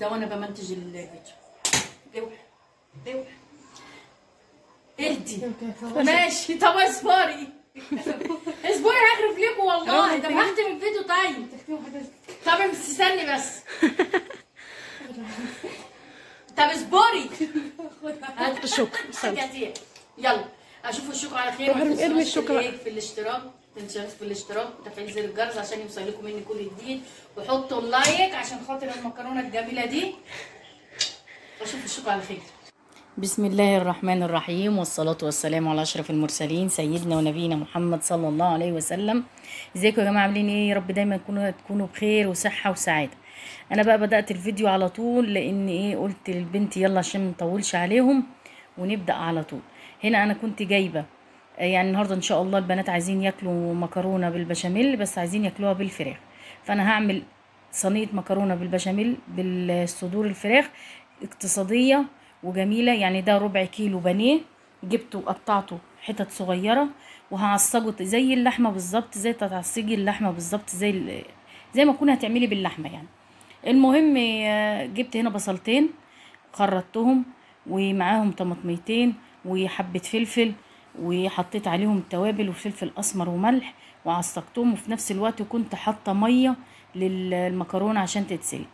ده وانا بمنتج الفيديو. اوعى اهدي ماشي. طب اصبري اصبري هغرف لكم والله. طب هختم الفيديو. طب استني بس. طب اصبري. هات الشكر. يلا اشوف الشكر على خير. ارمي الشكر في الاشتراك، تنشروا في الاشتراك وتفعيل زر الجرس عشان يوصل لكم مني كل جديد، وحطوا اللايك عشان خاطر المكرونه الجميله دي. اشوف الشكر على خير. بسم الله الرحمن الرحيم، والصلاة والسلام على أشرف المرسلين سيدنا ونبينا محمد صلى الله عليه وسلم. ازيكم يا جماعة، عاملين ايه؟ يا رب دايما تكونوا بخير وصحة وسعادة. أنا بقى بدأت الفيديو على طول لأن ايه، قلت للبنت يلا عشان ما نطولش عليهم ونبدأ على طول. هنا أنا كنت جايبة يعني النهاردة إن شاء الله البنات عايزين ياكلوا مكرونة بالبشاميل، بس عايزين ياكلوها بالفراخ، فأنا هعمل صينية مكرونة بالبشاميل بالصدور الفراخ اقتصادية وجميله. يعني ده ربع كيلو بانيه جبته وقطعته حتت صغيره، وهعصجه زي اللحمه بالظبط، زي تعصجي اللحمه بالظبط، زي ما تكوني هتعملي باللحمه يعني. المهم جبت هنا بصلتين خرطتهم ومعاهم طماطميتين وحبه فلفل، وحطيت عليهم التوابل وفلفل اسمر وملح وعصقتهم، وفي نفس الوقت كنت حاطه ميه للمكرونه عشان تتسلق.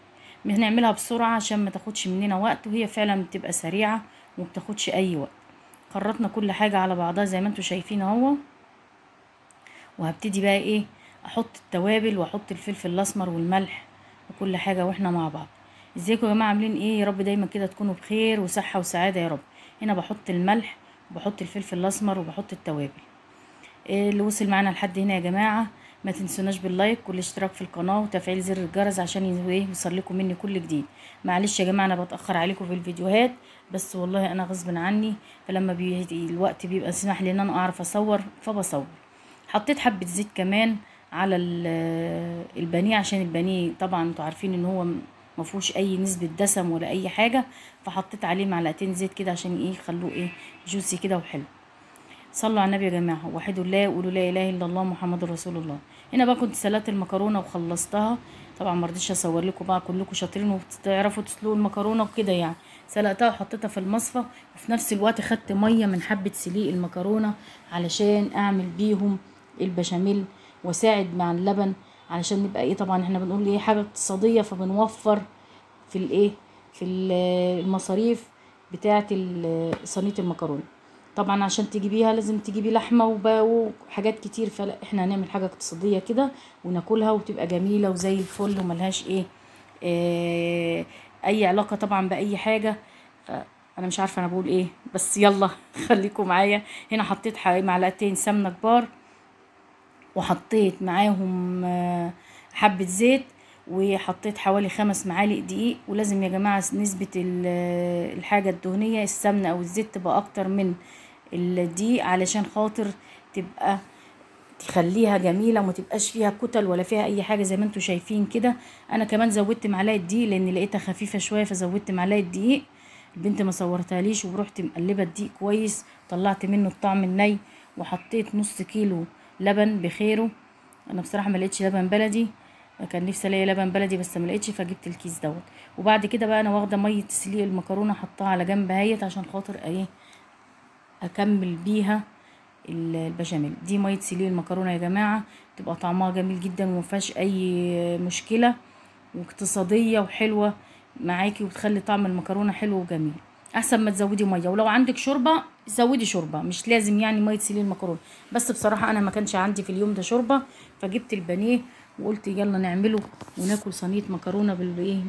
هنعملها بسرعه عشان ما تاخدش مننا وقت، وهي فعلا بتبقى سريعه وما بتاخدش اي وقت. خرطنا كل حاجه على بعضها زي ما انتم شايفين اهو، وهبتدي بقى ايه، احط التوابل واحط الفلفل الاسمر والملح وكل حاجه واحنا مع بعض. ازيكم يا جماعه، عاملين ايه؟ يا رب دايما كده تكونوا بخير وصحه وسعاده يا رب. هنا بحط الملح وبحط الفلفل الاسمر وبحط التوابل. اللي وصل معانا لحد هنا يا جماعه ما تنسوناش باللايك والاشتراك في القناه وتفعيل زر الجرس عشان يوصل لكم مني كل جديد. معلش يا جماعه انا بتاخر عليكم في الفيديوهات، بس والله انا غصب عني، فلما الوقت بيبقى سمح لي ان انا اعرف اصور فبصور. حطيت حبه زيت كمان على البانيه، عشان البانيه طبعا انتوا عارفين ان هو مفهوش اي نسبه دسم ولا اي حاجه، فحطيت عليه معلقتين زيت كده عشان ايه، يخلوه ايه، جوسي كده وحلو. صلوا على النبي يا جماعه، وحدوا الله وقولوا لا اله الا الله محمد رسول الله. هنا بقى كنت سلقت المكرونه وخلصتها، طبعا ما رضيتش اصور لكم بقى، كلكم شاطرين وبتعرفوا تسلقوا المكرونه وكده يعني. سلقتها وحطيتها في المصفى، وفي نفس الوقت خدت ميه من حبه سليق المكرونه علشان اعمل بيهم البشاميل واساعد مع اللبن، علشان نبقى ايه، طبعا احنا بنقول ايه، حاجه اقتصاديه، فبنوفر في الايه، في المصاريف بتاعه صينيه المكرونه. طبعا عشان تجيبيها لازم تجيبي لحمه وحاجات كتير، فلا احنا هنعمل حاجه اقتصاديه كده وناكلها وتبقى جميله وزي الفل وملهاش ايه, اي علاقه طبعا باي حاجه. انا مش عارفه انا بقول ايه، بس يلا خليكم معايا. هنا حطيت معلقتين سمنه كبار، وحطيت معاهم حبه زيت، وحطيت حوالي 5 معالق دقيق. ولازم يا جماعه نسبه الحاجه الدهنيه السمنه او الزيت تبقى اكتر من الدقيق، علشان خاطر تبقى تخليها جميله وما تبقاش فيها كتل ولا فيها اي حاجه زي ما انتم شايفين كده. انا كمان زودت معلقه دقيق لان لقيتها خفيفه شويه، فزودت معلقه دقيق. البنت ما صورتهاليش، ورحت مقلبه الدقيق كويس، طلعت منه الطعم الني، وحطيت نص كيلو لبن بخيره. انا بصراحه ما لقيتش لبن بلدي، كان نفسي الاقي لبن بلدي بس ما لقيتش، فجبت الكيس دوت. وبعد كده بقى انا واخده ميه تسليق المكرونه حطها على جنب اهيت عشان خاطر ايه، اكمل بيها البشاميل. دي ميه سليق المكرونه يا جماعه، تبقى طعمها جميل جدا ومفيهاش اي مشكله، واقتصاديه وحلوه معاكي، وتخلي طعم المكرونه حلو وجميل. احسن ما تزودي ميه، ولو عندك شوربه زودي شوربه، مش لازم يعني ميه سليق المكرونه. بس بصراحه انا ما كانش عندي في اليوم ده شوربه، فجبت البانيه وقلت يلا نعمله وناكل صينيه مكرونه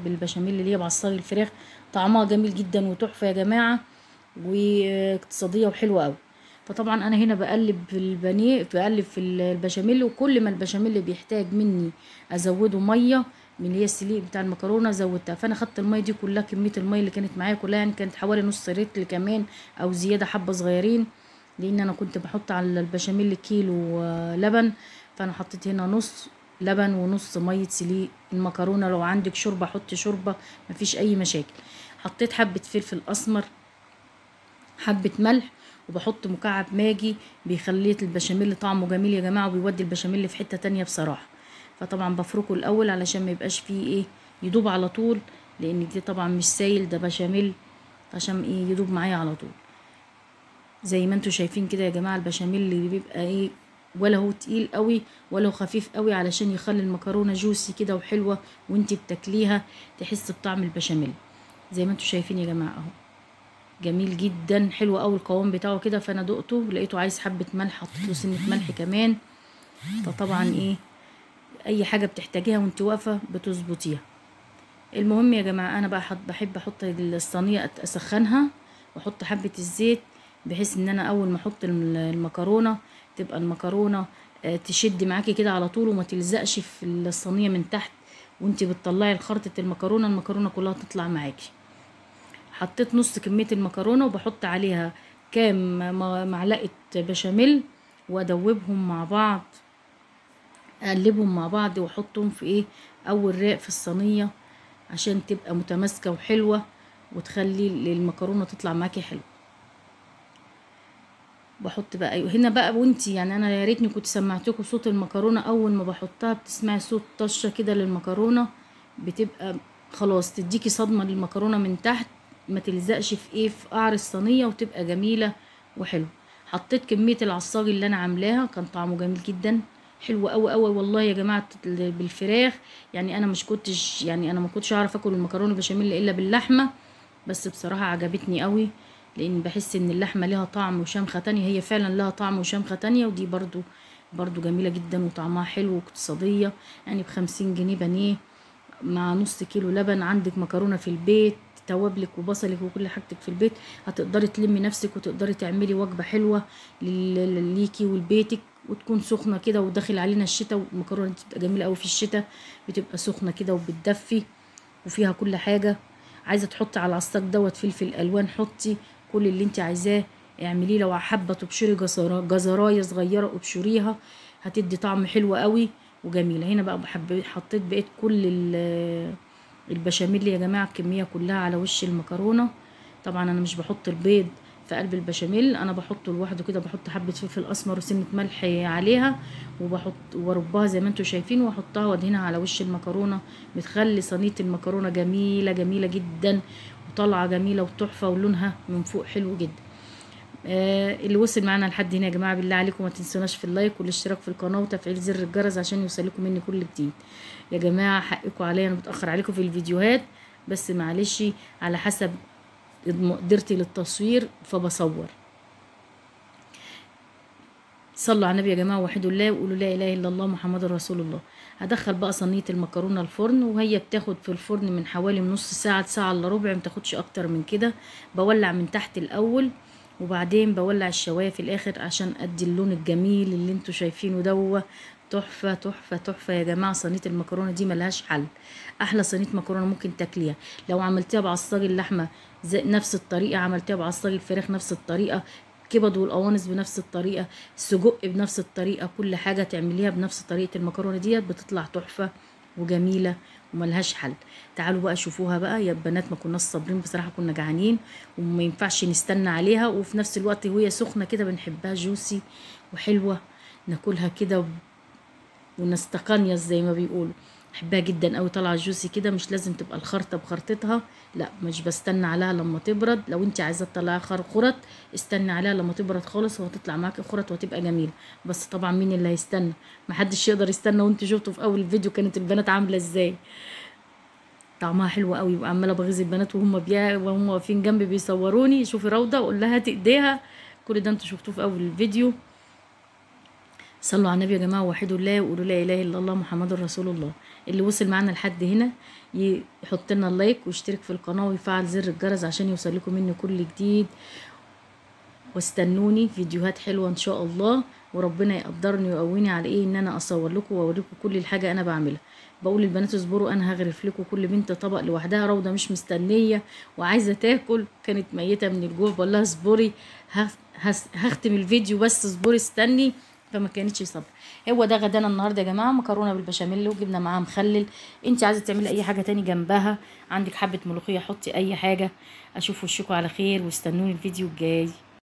بالبشاميل اللي هي بعصاج الفراخ. طعمها جميل جدا وتحفه يا جماعه، واقتصاديه وحلوه قوي. فطبعا انا هنا بقلب في البانيه، بقلب في البشاميل، وكل ما البشاميل بيحتاج مني ازوده ميه من اللي هي السليق بتاع المكرونه زودتها. فانا خدت الميه دي كلها، كميه الميه اللي كانت معايا كلها يعني كانت حوالي نص لتر كمان او زياده حبه صغيرين، لان انا كنت بحط على البشاميل كيلو لبن، فانا حطيت هنا نص لبن ونص ميه سليق المكرونه. لو عندك شوربه حطي شوربه، مفيش اي مشاكل. حطيت حبه فلفل اسمر، حبه ملح، وبحط مكعب ماجي بيخلي البشاميل طعمه جميل يا جماعه، وبيودي البشاميل في حته تانية بصراحه. فطبعا بفركه الاول علشان ما يبقاش فيه ايه، يدوب على طول لان دي طبعا مش سايل، ده بشاميل عشان ايه يدوب معايا على طول. زي ما انتوا شايفين كده يا جماعه البشاميل اللي بيبقى ايه، ولا هو تقيل قوي ولا هو خفيف قوي، علشان يخلي المكرونه جوسي كده وحلوه وانتي بتاكليها تحس بطعم البشاميل. زي ما انتوا شايفين يا جماعه اهو، جميل جدا، حلو قوي القوام بتاعه كده. فانا دقته لقيته عايز حبه ملح، حطيت له سنه ملح كمان. فطبعا ايه، اي حاجه بتحتاجيها وانت واقفه بتظبطيها. المهم يا جماعه انا بقى بحب احط الصينيه اسخنها واحط حبه الزيت، بحيث ان انا اول ما احط المكرونه تبقى المكرونه تشد معاكي كده على طول وما تلزقش في الصينيه من تحت، وانت بتطلعي خرطه المكرونه كلها تطلع معاكي. حطيت نص كميه المكرونه وبحط عليها كام معلقه بشاميل وادوبهم مع بعض، اقلبهم مع بعض واحطهم في ايه، اول رق في الصينيه عشان تبقى متماسكه وحلوه وتخلي المكرونه تطلع معاكي حلوه. بحط بقى هنا بقى وانتي يعني انا يا ريتني كنت سمعتكم صوت المكرونه اول ما بحطها، بتسمعي صوت طشه كده للمكرونه، بتبقى خلاص تديكي صدمه للمكرونه من تحت، ما تلزقش في ايه في قعر الصينيه وتبقى جميله وحلوه. حطيت كميه العصاج اللي انا عاملاها، كان طعمه جميل جدا، حلو قوي قوي والله يا جماعه بالفراخ. يعني انا ما كنتش اعرف اكل المكرونه البشاميل الا باللحمه، بس بصراحه عجبتني قوي، لان بحس ان اللحمه ليها طعم وشمخه تانية، هي فعلا لها طعم وشمخه تانية، ودي برضو جميله جدا وطعمها حلو واقتصاديه. يعني ب50 جنيه بانيه مع نص كيلو لبن، عندك مكرونه في البيت، توابلك وبصلك وكل حاجتك في البيت، هتقدري تلمي نفسك وتقدري تعملي وجبه حلوه ليكي ولبيتك، وتكون سخنه كده وداخل علينا الشتاء، والمكرونه دي بتبقى جميله قوي في الشتاء، بتبقى سخنه كده وبتدفي وفيها كل حاجه. عايزه تحطي على العصاك دوت فلفل الوان، حطي كل اللي انت عايزاه اعمليه. لو حابه تبشري جزرايه صغيره ابشريها، هتدي طعم حلو قوي وجميله. هنا بقى حطيت بقيت كل البشاميل يا جماعه الكميه كلها على وش المكرونه. طبعا انا مش بحط البيض في قلب البشاميل، انا بحطه لوحده كده، بحط حبه فلفل اسمر وسنه ملح عليها وبحط وربها زي ما انتم شايفين واحطها وادهنها على وش المكرونه، بتخلي صينيه المكرونه جميله جميله جدا وطالعه جميله وتحفه ولونها من فوق حلو جدا. اللي وصل معانا لحد هنا يا جماعه بالله عليكم ما تنسوناش في اللايك والاشتراك في القناه وتفعيل زر الجرس عشان يوصلكم مني كل جديد. يا جماعه حقكم عليا، انا بتاخر عليكم في الفيديوهات، بس معلش على حسب قدرتي للتصوير فبصور. صلوا على النبي يا جماعه وحدوا الله وقولوا لا اله الا الله محمد رسول الله. هدخل بقى صينيه المكرونه الفرن، وهي بتاخد في الفرن من حوالي من نص ساعه لساعه الا ربع، ما تاخدش اكتر من كده. بولع من تحت الاول وبعدين بولع الشوايه في الاخر عشان ادي اللون الجميل اللي انتوا شايفينه دوه. تحفه تحفه تحفه يا جماعه، صينيه المكرونه دي ملهاش حل، احلى صينيه مكرونه ممكن تاكليها. لو عملتيها بعصاج اللحمه نفس الطريقه، عملتيها بعصاج الفراخ نفس الطريقه، كبد والقوانص بنفس الطريقه، سجق بنفس الطريقه، كل حاجه تعمليها بنفس طريقه المكرونه ديت بتطلع تحفه وجميله وملهاش حل. تعالوا بقى شوفوها بقى يا بنات، ما كناش صابرين بصراحه، كنا جعانين وما ينفعش نستنى عليها، وفي نفس الوقت وهي سخنه كده بنحبها جوسي وحلوه ناكلها كده ونستقنيس زي ما بيقولوا. بحبها جدا قوي، طالعه جوسي كده، مش لازم تبقى الخرطه بخرطتها، لا مش بستنى عليها لما تبرد. لو انت عايزه تطلعها خرط استني عليها لما تبرد خالص وهتطلع معاكي خرط وهتبقى جميله. بس طبعا مين اللي هيستنى؟ محدش يقدر يستنى، وانت شفتوا في اول الفيديو كانت البنات عامله ازاي، طعمها حلو قوي. وعماله بغيظ البنات وهم واقفين جنبي بيصوروني، شوفي روضه اقول لها هات ايديها، كل ده انتوا شفتوه في اول الفيديو. صلوا على النبي يا جماعه وحدوا الله وقولوا لا اله الا الله محمد رسول الله. اللي وصل معانا لحد هنا يحط لنا اللايك ويشترك في القناه ويفعل زر الجرس عشان يوصل لكم مني كل جديد، واستنوني فيديوهات حلوه ان شاء الله، وربنا يقدرني ويقويني على ايه ان انا اصور لكم واوريكم كل الحاجه انا بعملها. بقول للبنات اصبروا، انا هغرف لكم كل بنت طبق لوحدها. روضه مش مستنيه وعايزه تاكل، كانت ميته من الجوع، بقول لها اصبري هختم الفيديو بس اصبري استني، فما كانتش صبر. هو ده غدانا النهارده يا جماعه، مكرونه بالبشاميل وجبنا معاها مخلل. انت عايزه تعملي اي حاجه تاني جنبها، عندك حبه ملوخيه حطي اي حاجه. اشوف وشكم على خير واستنوني الفيديو الجاي.